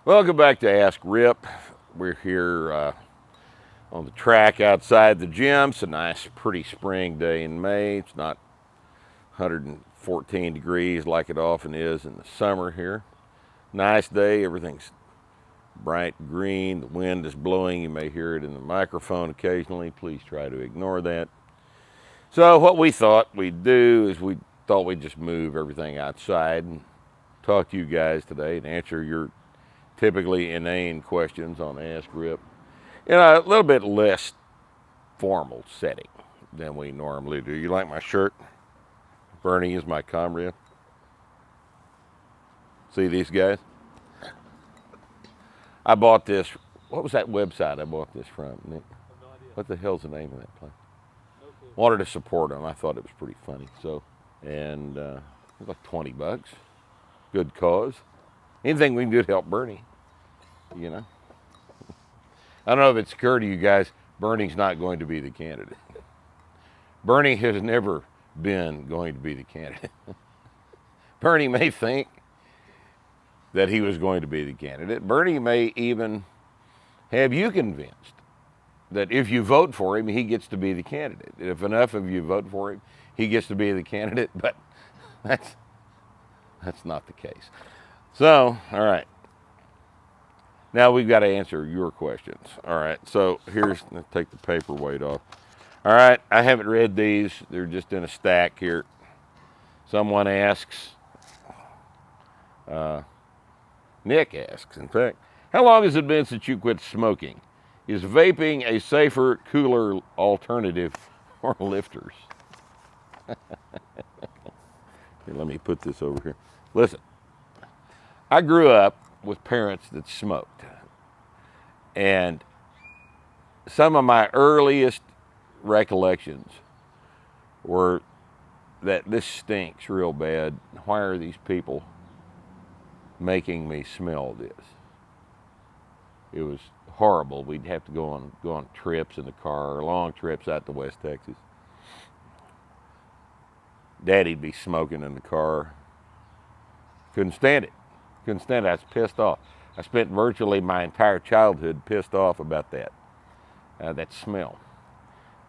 Welcome back to Ask Rip. We're here on the track outside the gym. It's a nice, pretty spring day in May. It's not 114 degrees like it often is in the summer here. Nice day. Everything's bright green. The wind is blowing. You may hear it in the microphone occasionally. Please try to ignore that. So what we thought we'd do is we thought we'd just move everything outside and talk to you guys today and answer your typically inane questions on Ask Rip in a little bit less formal setting than we normally do. You like my shirt? Bernie is my comrade. See these guys? I bought this. What was that website I bought this from, Nick? No idea. What the hell's the name of that place? No clue. Wanted to support them. I thought it was pretty funny. It was like $20. Good cause. Anything we can do to help Bernie, you know. I don't know if it's occurred to you guys, Bernie's not going to be the candidate. Bernie has never been going to be the candidate. Bernie may think that he was going to be the candidate. Bernie may even have you convinced that if you vote for him, he gets to be the candidate. If enough of you vote for him, he gets to be the candidate, but that's not the case. So, all right. Now we've got to answer your questions. All right, so let's take the paperweight off. All right, I haven't read these. They're just in a stack here. Someone asks, Nick asks, in fact, how long has it been since you quit smoking? Is vaping a safer, cooler alternative for lifters? Here, let me put this over here. Listen, I grew up with parents that smoked. And some of my earliest recollections were that this stinks real bad. Why are these people making me smell this? It was horrible. We'd have to go on trips in the car, long trips out to West Texas. Daddy'd be smoking in the car. Couldn't stand it. I was pissed off. I spent virtually my entire childhood pissed off about that smell.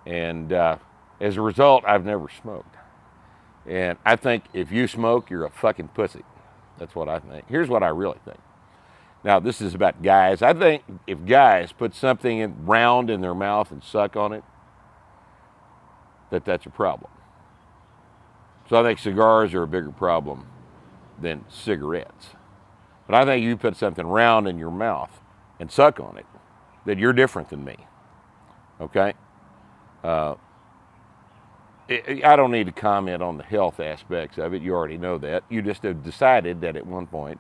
And as a result, I've never smoked. And I think if you smoke, you're a fucking pussy. That's what I think. Here's what I really think. Now, this is about guys. I think if guys put something round in their mouth and suck on it, that's a problem. So I think cigars are a bigger problem than cigarettes. But I think you put something round in your mouth and suck on it, that you're different than me. Okay? I don't need to comment on the health aspects of it. You already know that. You just have decided that at one point,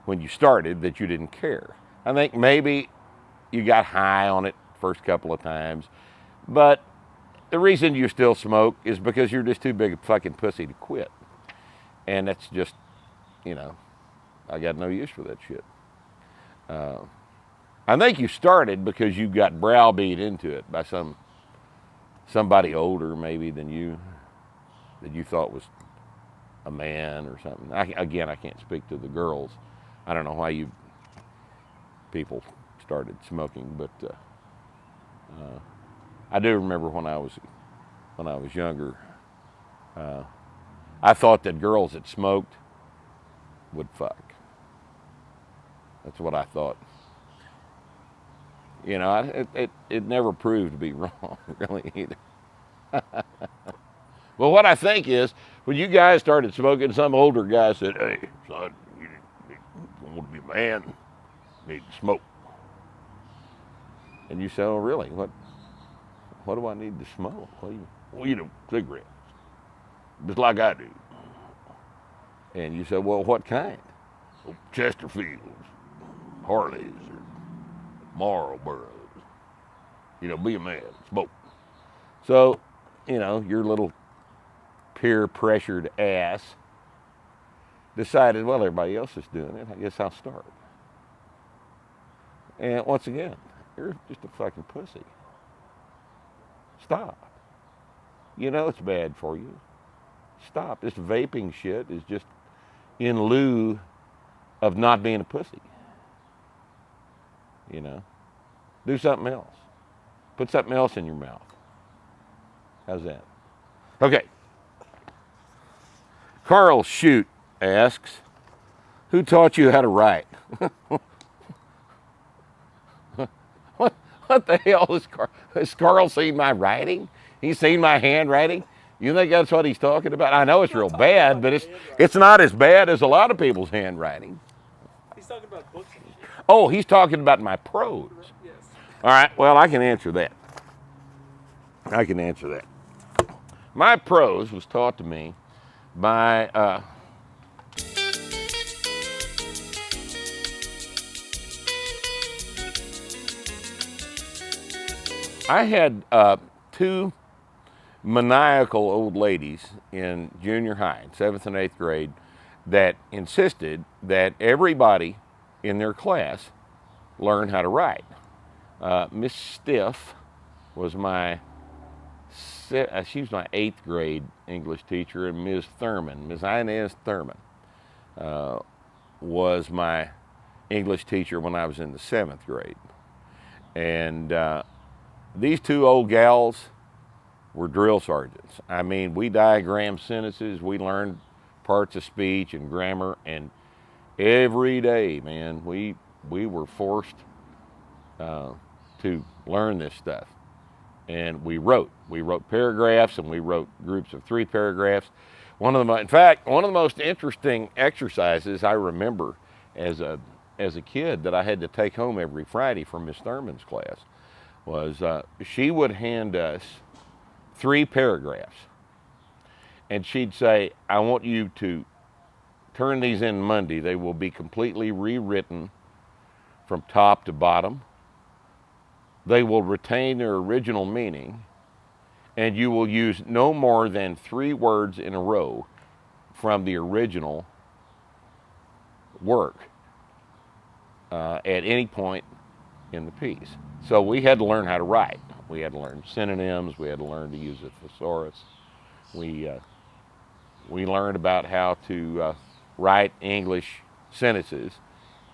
when you started, that you didn't care. I think maybe you got high on it first couple of times, but the reason you still smoke is because you're just too big a fucking pussy to quit. And that's just, I got no use for that shit. I think you started because you got browbeat into it by somebody older maybe than you, that you thought was a man or something. I can't speak to the girls. I don't know why you people started smoking, but I do remember when I was younger, I thought that girls that smoked would fuck. That's what I thought. It never proved to be wrong, really, either. Well, what I think is, when you guys started smoking, some older guy said, hey, son, you want to be a man, you need to smoke. And you said, oh, really? What do I need to smoke? Cigarettes. Just like I do. And you said, well, what kind? Well, Chesterfields, Harleys, or Marlboros. Be a man, smoke. So, your little peer-pressured ass decided, well, everybody else is doing it. I guess I'll start. And once again, you're just a fucking pussy. Stop. It's bad for you. Stop. This vaping shit is just in lieu of not being a pussy. you know. Do something else. Put something else in your mouth. How's that? Okay. Carl Shute asks, who taught you how to write? What the hell is Carl? Has Carl seen my writing? He's seen my handwriting? You think that's what he's talking about? I know it's real bad, but it's not as bad as a lot of people's handwriting. He's talking about books and shit. Oh, he's talking about my prose. Yes. All right, well, I can answer that. I can answer that. My prose was taught to me by I had two maniacal old ladies in junior high, in 7th and 8th grade, that insisted that everybody in their class learn how to write. Miss Stiff was she was my 8th grade English teacher, and Ms. Thurman, Ms. Inez Thurman, was my English teacher when I was in the 7th grade. And these two old gals were drill sergeants. I mean, we diagrammed sentences, we learned parts of speech and grammar, and every day, man, we were forced to learn this stuff. And we wrote paragraphs, and we wrote groups of 3 paragraphs. In fact, one of the most interesting exercises I remember as a kid that I had to take home every Friday from Miss Thurman's class was she would hand us 3 paragraphs, and she'd say, I want you to turn these in Monday. They will be completely rewritten from top to bottom. They will retain their original meaning, and you will use no more than 3 words in a row from the original work at any point in the piece. So we had to learn how to write. We had to learn synonyms. We had to learn to use a thesaurus. We learned about how to write English sentences,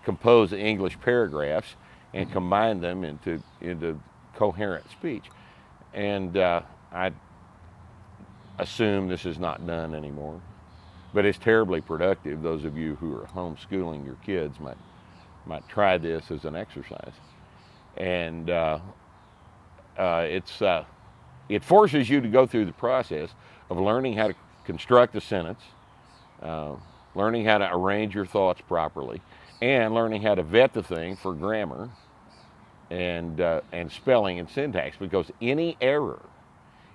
compose English paragraphs, and combine them into coherent speech. And I assume this is not done anymore, but it's terribly productive. Those of you who are homeschooling your kids might try this as an exercise. And it forces you to go through the process of learning how to construct a sentence, learning how to arrange your thoughts properly, and learning how to vet the thing for grammar and spelling and syntax, because any error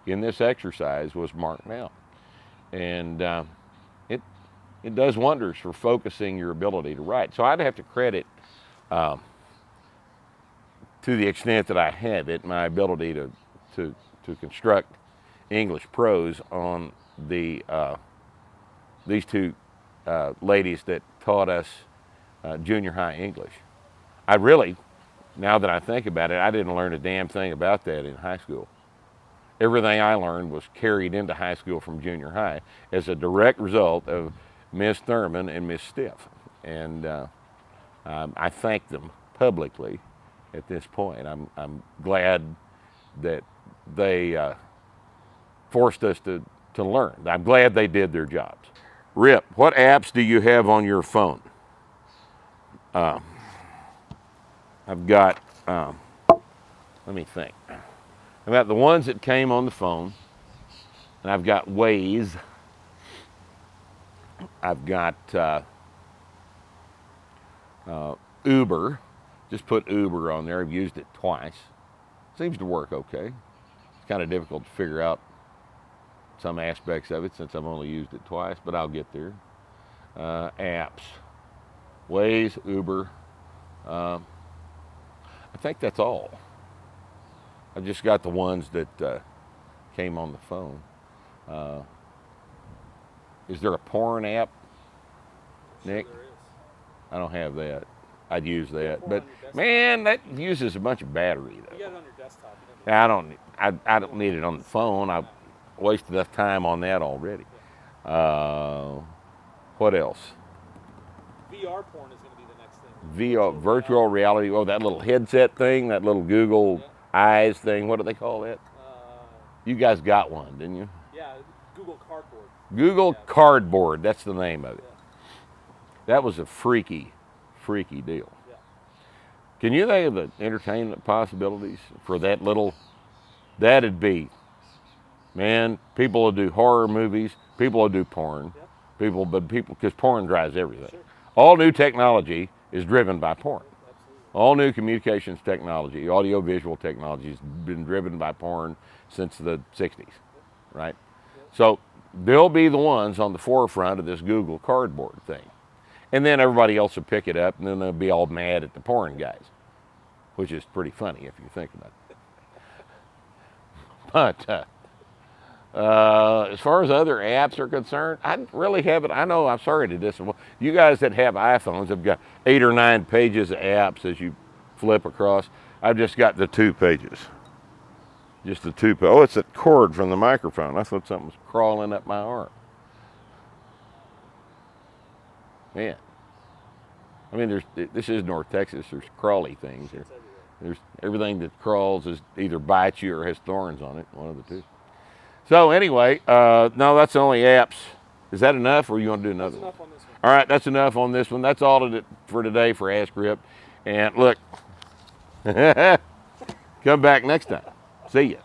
in this exercise was marked out. And it does wonders for focusing your ability to write. So I'd have to credit, to the extent that I have it, my ability to construct English prose on these two ladies that taught us junior high English. Now that I think about it, I didn't learn a damn thing about that in high school. Everything I learned was carried into high school from junior high as a direct result of Miss Thurman and Miss Stiff. And I thank them publicly at this point. I'm glad that they forced us to learn. I'm glad they did their jobs. Rip, what apps do you have on your phone? I've got, let me think. I've got the ones that came on the phone, and I've got Waze. I've got Uber. Just put Uber on there. I've used it twice. Seems to work okay. It's kind of difficult to figure out some aspects of it since I've only used it twice, but I'll get there. Apps. Waze, Uber. I think that's all. I've just got the ones that came on the phone. Is there a porn app, Nick? Sure there is. I don't have that. I'd use that, but man, that uses a bunch of battery though. You got it on your desktop. I don't need it on the phone. I've wasted enough time on that already. What else? VR porn is going to be the next thing. virtual reality. Oh, that little headset thing, that little Google Eyes thing. What do they call that? You guys got one, didn't you? Yeah, Google Cardboard. Google Yeah. Cardboard. That's the name of it. Yeah. That was a freaky deal. Yeah. Can you think of the entertainment possibilities for that little? That'd be, man. People will do horror movies. People will do porn. Yeah. Because porn drives everything. Sure. All new technology is driven by porn. Absolutely. All new communications technology, audio-visual technology has been driven by porn since the 60s, right? So they'll be the ones on the forefront of this Google Cardboard thing. And then everybody else will pick it up, and then they'll be all mad at the porn guys, which is pretty funny if you think about it. But as far as other apps are concerned, I really haven't. I know, I'm sorry to disappoint. You guys that have iPhones have got 8 or 9 pages of apps as you flip across. I've just got the 2 pages. Just the 2 pages. Oh, it's that cord from the microphone. I thought something was crawling up my arm. Man. I mean, this is North Texas. There's crawly things. There's everything that crawls is either bites you or has thorns on it. One of the two. So anyway, no, that's the only apps. Is that enough, or you want to do another one? That's enough on this one. All right, that's enough on this one. That's all for today for Ask Rip. And look, come back next time. See ya.